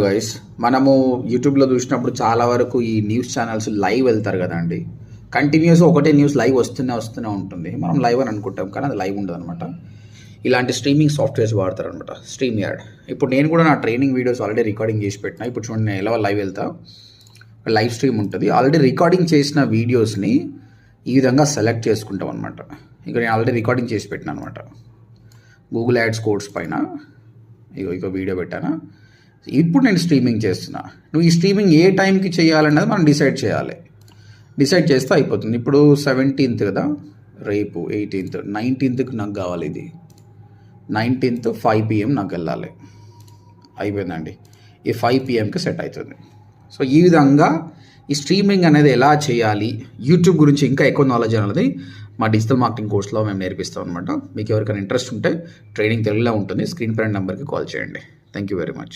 Guys, మనము యూట్యూబ్లో చూసినప్పుడు చాలా వరకు ఈ న్యూస్ ఛానల్స్ లైవ్ వెళ్తారు కదా అండి. కంటిన్యూస్ ఒకటే న్యూస్ లైవ్ వస్తూనే ఉంటుంది. మనం లైవ్ అని అనుకుంటాం కానీ అది లైవ్ ఉండదు అనమాట. ఇలాంటి స్ట్రీమింగ్ సాఫ్ట్వేర్స్ వాడతారు అనమాట, స్ట్రీమ్ యార్డ్. ఇప్పుడు నేను కూడా నా ట్రైనింగ్ వీడియోస్ ఆల్రెడీ రికార్డింగ్ చేసి పెట్టినా. ఇప్పుడు చూడండి, నేను ఎలా లైవ్ వెళ్తా, లైవ్ స్ట్రీమ్ ఉంటుంది. ఆల్రెడీ రికార్డింగ్ చేసిన వీడియోస్ని ఈ విధంగా సెలెక్ట్ చేసుకుంటాం అనమాట. ఇక నేను ఆల్రెడీ రికార్డింగ్ చేసి పెట్టినా అనమాట. గూగుల్ యాడ్స్ కోడ్స్ పైన ఇక వీడియో పెట్టాను. ఇప్పుడు నేను స్ట్రీమింగ్ చేస్తున్నా. నువ్వు ఈ స్ట్రీమింగ్ ఏ టైంకి చేయాలన్నది మనం డిసైడ్ చేయాలి. డిసైడ్ చేస్తే అయిపోతుంది. ఇప్పుడు 17th కదా, రేపు 18th, 19th నాకు కావాలి. ఇది 19th 5 PM నాకు వెళ్ళాలి. అయిపోయిందండి. ఈ 5 PMకి సెట్ అవుతుంది. సో ఈ విధంగా ఈ స్ట్రీమింగ్ అనేది ఎలా చేయాలి, యూట్యూబ్ గురించి ఇంకా ఎక్కువ నాలెడ్జ్ అనేది మా డిజిటల్ మార్కెటింగ్ కోర్స్లో మేము నేర్పిస్తాం అనమాట. మీకు ఎవరికైనా ఇంట్రెస్ట్ ఉంటే ట్రైనింగ్ తెలుగులో ఉంటుంది. స్క్రీన్ పైన నెంబర్కి కాల్ చేయండి. Thank you very much.